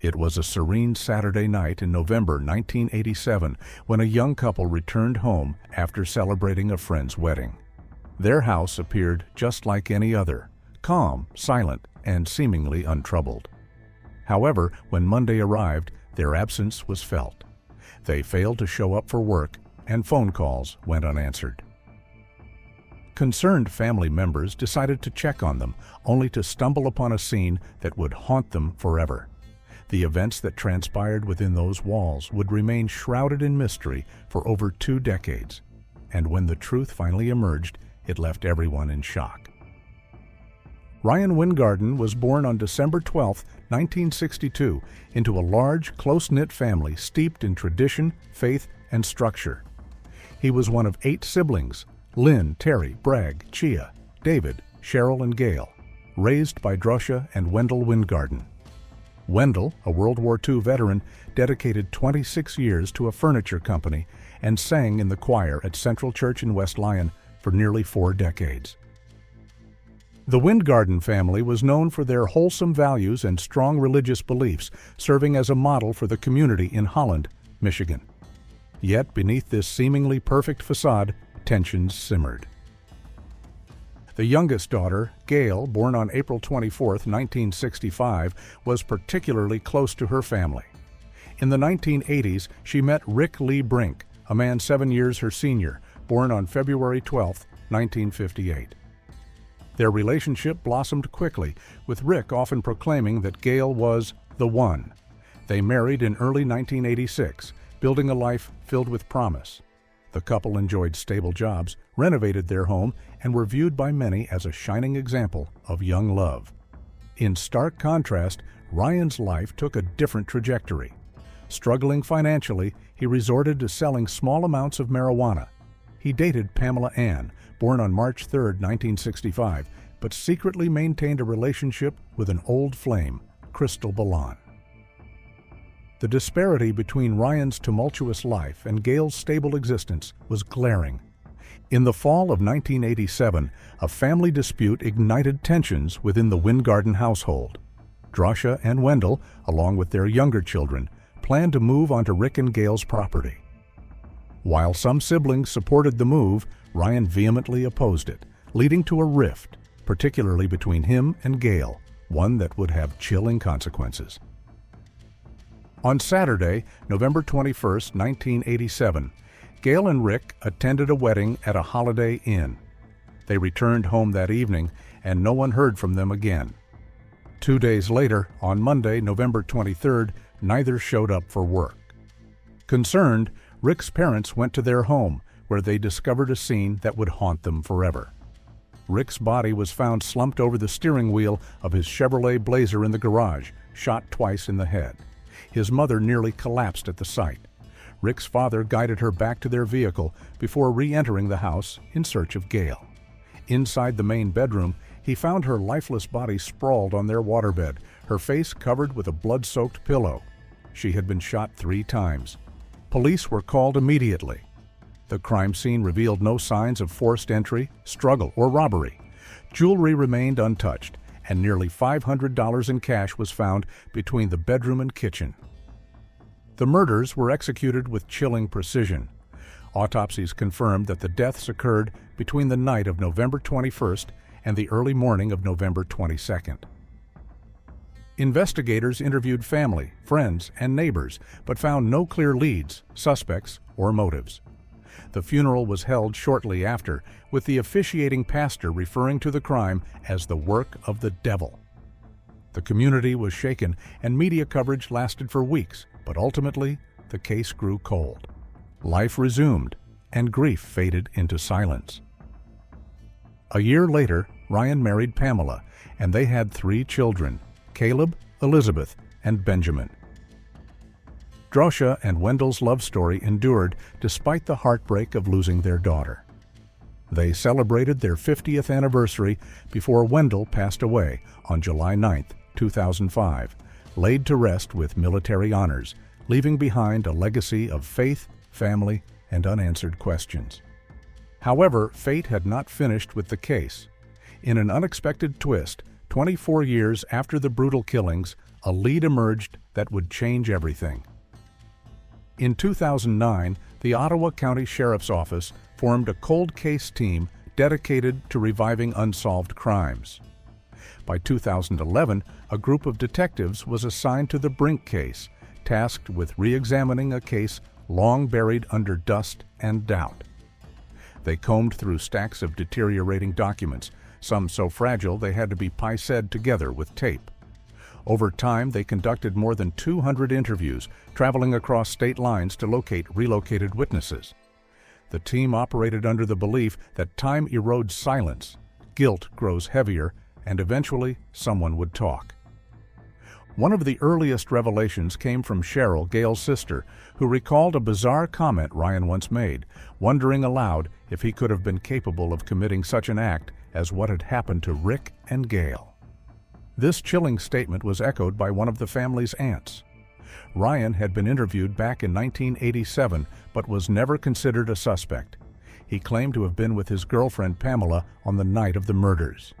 It was a serene Saturday night in November 1987 when a young couple returned home after celebrating a friend's wedding. Their house appeared just like any other, calm, silent, and seemingly untroubled. However, when Monday arrived, their absence was felt. They failed to show up for work, and phone calls went unanswered. Concerned family members decided to check on them, only to stumble upon a scene that would haunt them forever. The events that transpired within those walls would remain shrouded in mystery for over 2 decades, and when the truth finally emerged, it left everyone in shock. Ryan Wingarden was born on December 12, 1962, into a large, close-knit family steeped in tradition, faith, and structure. He was one of 8 siblings: Lynn, Terry, Bragg, Chia, David, Cheryl, and Gail, raised by Drosha and Wendell Wingarden. Wendell, a World War II veteran, dedicated 26 years to a furniture company and sang in the choir at Central Church in West Lyon for nearly 4 decades. The Wingarden family was known for their wholesome values and strong religious beliefs, serving as a model for the community in Holland, Michigan. Yet beneath this seemingly perfect facade, tensions simmered. The youngest daughter, Gail, born on April 24, 1965, was particularly close to her family. In the 1980s, she met Rick Lee Brink, a man 7 years her senior, born on February 12, 1958. Their relationship blossomed quickly, with Rick often proclaiming that Gail was the one. They married in early 1986, building a life filled with promise. The couple enjoyed stable jobs, renovated their home, and were viewed by many as a shining example of young love. In stark contrast, Ryan's life took a different trajectory. Struggling financially, he resorted to selling small amounts of marijuana. He dated Pamela Ann, born on March 3, 1965, but secretly maintained a relationship with an old flame, Crystal Ballon. The disparity between Ryan's tumultuous life and Gail's stable existence was glaring. In the fall of 1987, a family dispute ignited tensions within the Wingarden household. Drosha and Wendell, along with their younger children, planned to move onto Rick and Gail's property. While some siblings supported the move, Ryan vehemently opposed it, leading to a rift, particularly between him and Gail, one that would have chilling consequences. On Saturday, November 21, 1987, Gail and Rick attended a wedding at a Holiday Inn. They returned home that evening, and no one heard from them again. 2 days later, on Monday, November 23rd, neither showed up for work. Concerned, Rick's parents went to their home, where they discovered a scene that would haunt them forever. Rick's body was found slumped over the steering wheel of his Chevrolet Blazer in the garage, shot twice in the head. His mother nearly collapsed at the sight. Rick's father guided her back to their vehicle before re-entering the house in search of Gail. Inside the main bedroom, he found her lifeless body sprawled on their waterbed, her face covered with a blood-soaked pillow. She had been shot 3 times. Police were called immediately. The crime scene revealed no signs of forced entry, struggle, or robbery. Jewelry remained untouched, and nearly $500 in cash was found between the bedroom and kitchen. The murders were executed with chilling precision. Autopsies confirmed that the deaths occurred between the night of November 21st and the early morning of November 22nd. Investigators interviewed family, friends, and neighbors, but found no clear leads, suspects, or motives. The funeral was held shortly after, with the officiating pastor referring to the crime as the work of the devil. The community was shaken, and media coverage lasted for weeks, but ultimately, the case grew cold. Life resumed, and grief faded into silence. A year later, Ryan married Pamela, and they had 3 children: Caleb, Elizabeth, and Benjamin. Drosha and Wendell's love story endured despite the heartbreak of losing their daughter. They celebrated their 50th anniversary before Wendell passed away on July 9, 2005, laid to rest with military honors, leaving behind a legacy of faith, family, and unanswered questions. However, fate had not finished with the case. In an unexpected twist, 24 years after the brutal killings, a lead emerged that would change everything. In 2009, the Ottawa County Sheriff's Office formed a cold case team dedicated to reviving unsolved crimes. By 2011, a group of detectives was assigned to the Brink case, tasked with re-examining a case long buried under dust and doubt. They combed through stacks of deteriorating documents, some so fragile they had to be pieced together with tape. Over time, they conducted more than 200 interviews, traveling across state lines to locate relocated witnesses. The team operated under the belief that time erodes silence, guilt grows heavier, and eventually someone would talk. One of the earliest revelations came from Cheryl, Gail's sister, who recalled a bizarre comment Ryan once made, wondering aloud if he could have been capable of committing such an act as what had happened to Rick and Gail. This chilling statement was echoed by one of the family's aunts. Ryan had been interviewed back in 1987, but was never considered a suspect. He claimed to have been with his girlfriend Pamela on the night of the murders.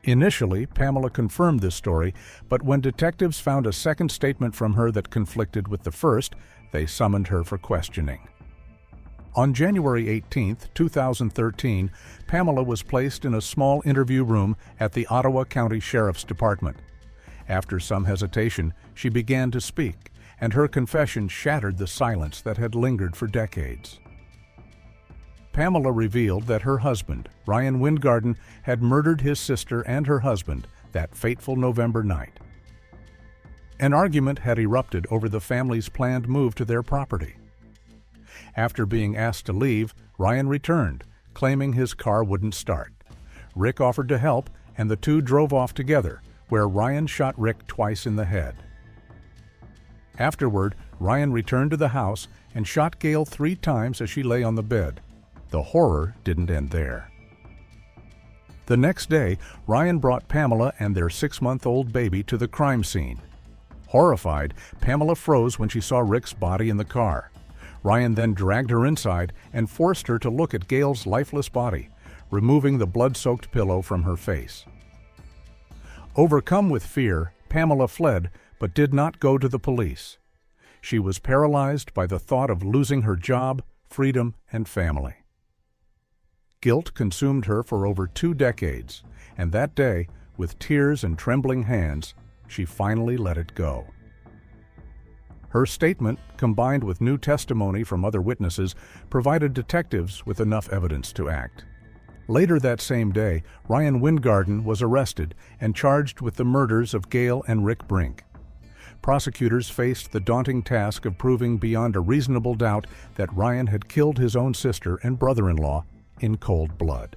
Initially, Pamela confirmed this story, but when detectives found a second statement from her that conflicted with the first, they summoned her for questioning. On January 18, 2013, Pamela was placed in a small interview room at the Ottawa County Sheriff's Department. After some hesitation, she began to speak, and her confession shattered the silence that had lingered for decades. Pamela revealed that her husband, Ryan Windgarden, had murdered his sister and her husband that fateful November night. An argument had erupted over the family's planned move to their property. After being asked to leave, Ryan returned, claiming his car wouldn't start. Rick offered to help, and the two drove off together, where Ryan shot Rick twice in the head. Afterward, Ryan returned to the house and shot Gail 3 times as she lay on the bed. The horror didn't end there. The next day, Ryan brought Pamela and their 6-month-old baby to the crime scene. Horrified, Pamela froze when she saw Rick's body in the car. Ryan then dragged her inside and forced her to look at Gail's lifeless body, removing the blood-soaked pillow from her face. Overcome with fear, Pamela fled, but did not go to the police. She was paralyzed by the thought of losing her job, freedom, and family. Guilt consumed her for over 2 decades, and that day, with tears and trembling hands, she finally let it go. Her statement, combined with new testimony from other witnesses, provided detectives with enough evidence to act. Later that same day, Ryan Windgarden was arrested and charged with the murders of Gail and Rick Brink. Prosecutors faced the daunting task of proving beyond a reasonable doubt that Ryan had killed his own sister and brother-in-law in cold blood.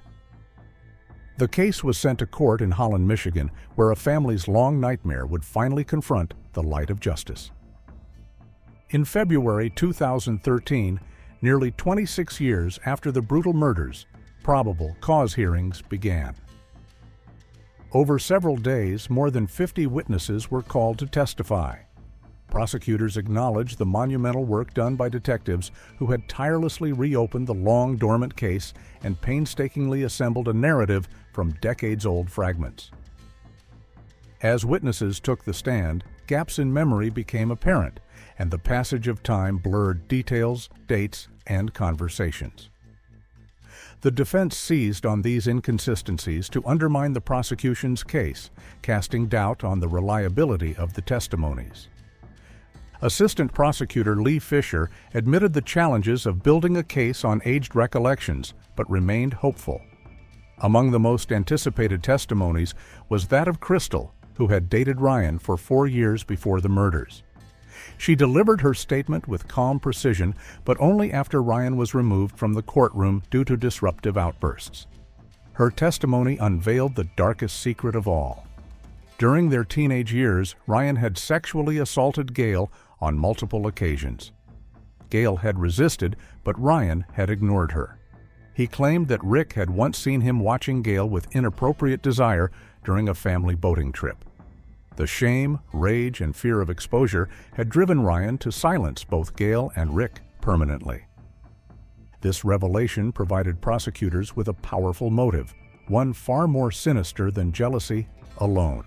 The case was sent to court in Holland, Michigan, where a family's long nightmare would finally confront the light of justice. In February 2013, nearly 26 years after the brutal murders, probable cause hearings began. Over several days, more than 50 witnesses were called to testify. Prosecutors acknowledged the monumental work done by detectives who had tirelessly reopened the long dormant case and painstakingly assembled a narrative from decades-old fragments. As witnesses took the stand, gaps in memory became apparent, and the passage of time blurred details, dates, and conversations. The defense seized on these inconsistencies to undermine the prosecution's case, casting doubt on the reliability of the testimonies. Assistant Prosecutor Lee Fisher admitted the challenges of building a case on aged recollections, but remained hopeful. Among the most anticipated testimonies was that of Crystal, who had dated Ryan for 4 years before the murders. She delivered her statement with calm precision, but only after Ryan was removed from the courtroom due to disruptive outbursts. Her testimony unveiled the darkest secret of all. During their teenage years, Ryan had sexually assaulted Gail on multiple occasions. Gail had resisted, but Ryan had ignored her. He claimed that Rick had once seen him watching Gail with inappropriate desire during a family boating trip. The shame, rage, and fear of exposure had driven Ryan to silence both Gail and Rick permanently. This revelation provided prosecutors with a powerful motive, one far more sinister than jealousy alone.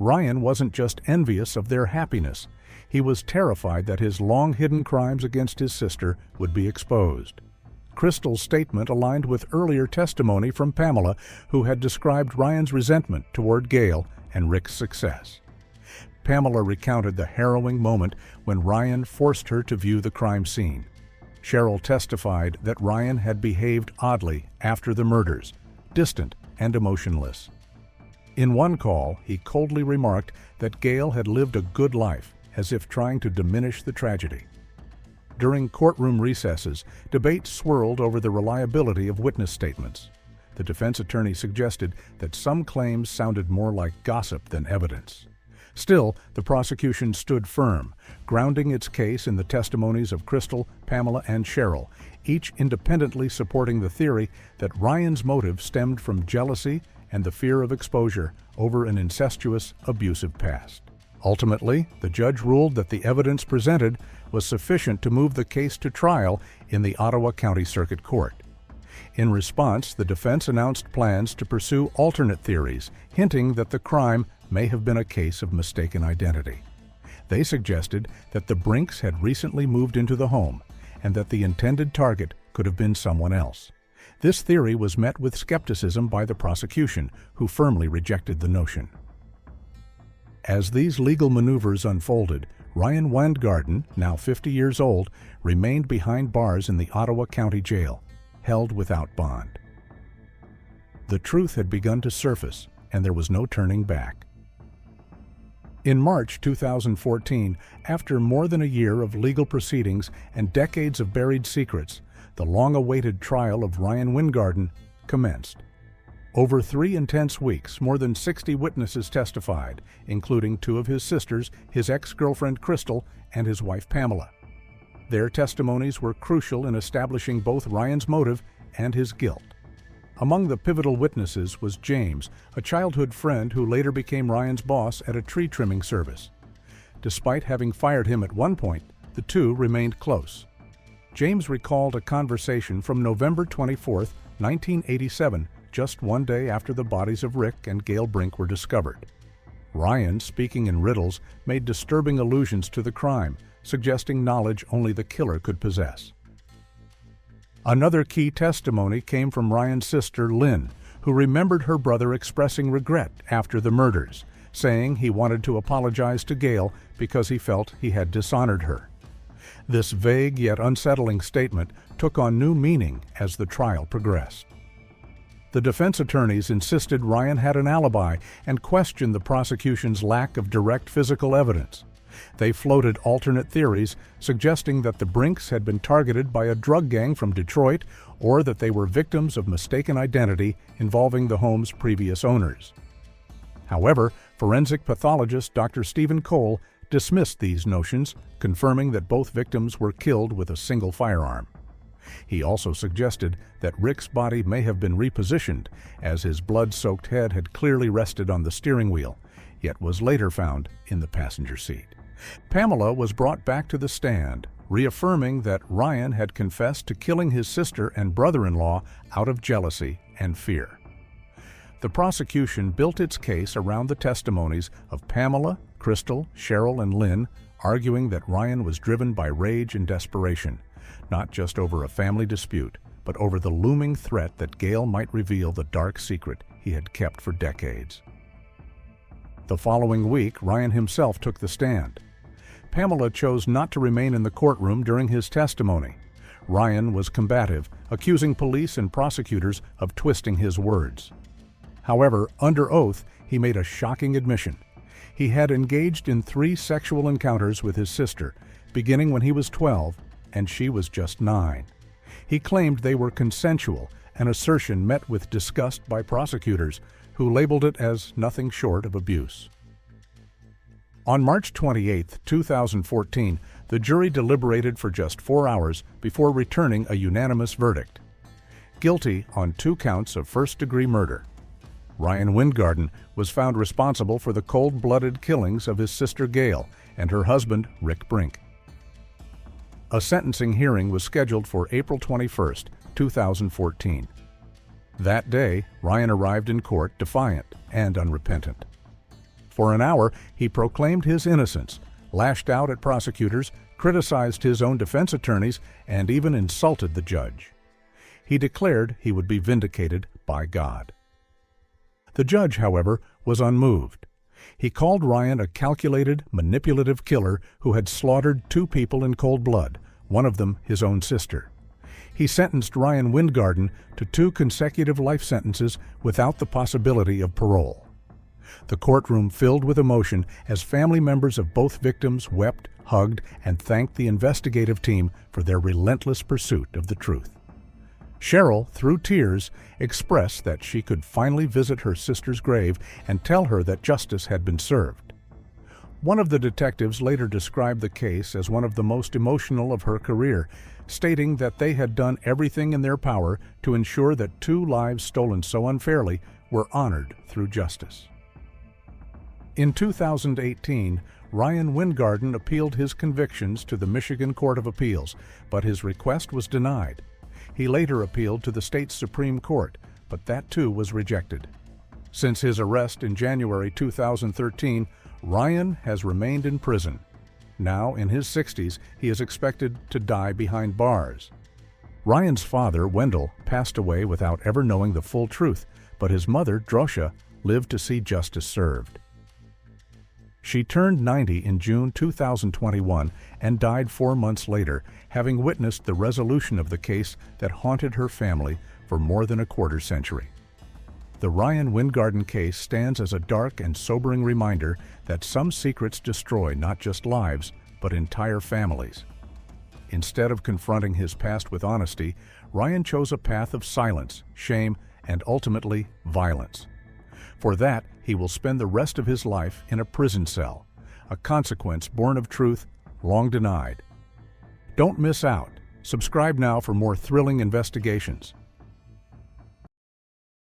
Ryan wasn't just envious of their happiness. He was terrified that his long-hidden crimes against his sister would be exposed. Crystal's statement aligned with earlier testimony from Pamela, who had described Ryan's resentment toward Gail and Rick's success. Pamela recounted the harrowing moment when Ryan forced her to view the crime scene. Cheryl testified that Ryan had behaved oddly after the murders, distant and emotionless. In one call, he coldly remarked that Gail had lived a good life, as if trying to diminish the tragedy. During courtroom recesses, debate swirled over the reliability of witness statements. The defense attorney suggested that some claims sounded more like gossip than evidence. Still, the prosecution stood firm, grounding its case in the testimonies of Crystal, Pamela, and Cheryl, each independently supporting the theory that Ryan's motive stemmed from jealousy and the fear of exposure over an incestuous, abusive past. Ultimately, the judge ruled that the evidence presented was sufficient to move the case to trial in the Ottawa County Circuit Court. In response, the defense announced plans to pursue alternate theories, hinting that the crime may have been a case of mistaken identity. They suggested that the Brinks had recently moved into the home and that the intended target could have been someone else. This theory was met with skepticism by the prosecution, who firmly rejected the notion. As these legal maneuvers unfolded, Ryan Weingarten, now 50 years old, remained behind bars in the Ottawa County Jail, held without bond. The truth had begun to surface, and there was no turning back. In March 2014, after more than a year of legal proceedings and decades of buried secrets, the long-awaited trial of Ryan Weingarten commenced. Over 3 intense weeks, more than 60 witnesses testified, including 2 of his sisters, his ex-girlfriend Crystal, and his wife Pamela. Their testimonies were crucial in establishing both Ryan's motive and his guilt. Among the pivotal witnesses was James, a childhood friend who later became Ryan's boss at a tree trimming service. Despite having fired him at one point, the two remained close. James recalled a conversation from November 24, 1987, just one day after the bodies of Rick and Gail Brink were discovered. Ryan, speaking in riddles, made disturbing allusions to the crime, suggesting knowledge only the killer could possess. Another key testimony came from Ryan's sister, Lynn, who remembered her brother expressing regret after the murders, saying he wanted to apologize to Gail because he felt he had dishonored her. This vague yet unsettling statement took on new meaning as the trial progressed. The defense attorneys insisted Ryan had an alibi and questioned the prosecution's lack of direct physical evidence. They floated alternate theories, suggesting that the Brinks had been targeted by a drug gang from Detroit or that they were victims of mistaken identity involving the home's previous owners. However, forensic pathologist Dr. Stephen Cole dismissed these notions, confirming that both victims were killed with a single firearm. He also suggested that Rick's body may have been repositioned, as his blood-soaked head had clearly rested on the steering wheel, yet was later found in the passenger seat. Pamela was brought back to the stand, reaffirming that Ryan had confessed to killing his sister and brother-in-law out of jealousy and fear. The prosecution built its case around the testimonies of Pamela, Crystal, Cheryl, and Lynn, arguing that Ryan was driven by rage and desperation, not just over a family dispute, but over the looming threat that Gail might reveal the dark secret he had kept for decades. The following week, Ryan himself took the stand. Pamela chose not to remain in the courtroom during his testimony. Ryan was combative, accusing police and prosecutors of twisting his words. However, under oath, he made a shocking admission. He had engaged in 3 sexual encounters with his sister, beginning when he was 12 and she was just 9. He claimed they were consensual, an assertion met with disgust by prosecutors, who labeled it as nothing short of abuse. On March 28, 2014, the jury deliberated for just 4 hours before returning a unanimous verdict. Guilty on 2 counts of first-degree murder. Ryan Weingarten was found responsible for the cold-blooded killings of his sister Gail and her husband Rick Brink. A sentencing hearing was scheduled for April 21, 2014. That day, Ryan arrived in court defiant and unrepentant. For an hour, he proclaimed his innocence, lashed out at prosecutors, criticized his own defense attorneys, and even insulted the judge. He declared he would be vindicated by God. The judge, however, was unmoved. He called Ryan a calculated, manipulative killer who had slaughtered 2 people in cold blood, one of them his own sister. He sentenced Ryan Windgarden to 2 consecutive life sentences without the possibility of parole. The courtroom filled with emotion as family members of both victims wept, hugged, and thanked the investigative team for their relentless pursuit of the truth. Cheryl, through tears, expressed that she could finally visit her sister's grave and tell her that justice had been served. One of the detectives later described the case as one of the most emotional of her career, stating that they had done everything in their power to ensure that 2 lives stolen so unfairly were honored through justice. In 2018, Ryan Windgarden appealed his convictions to the Michigan Court of Appeals, but his request was denied. He later appealed to the state Supreme Court, but that too was rejected. Since his arrest in January 2013, Ryan has remained in prison. Now, in his 60s, he is expected to die behind bars. Ryan's father, Wendell, passed away without ever knowing the full truth, but his mother, Drosha, lived to see justice served. She turned 90 in June 2021 and died 4 months later, having witnessed the resolution of the case that haunted her family for more than a quarter century. The Ryan Windgarden case stands as a dark and sobering reminder that some secrets destroy not just lives, but entire families. Instead of confronting his past with honesty, Ryan chose a path of silence, shame, and ultimately violence. For that, he will spend the rest of his life in a prison cell, a consequence born of truth long denied. Don't miss out. Subscribe now for more thrilling investigations.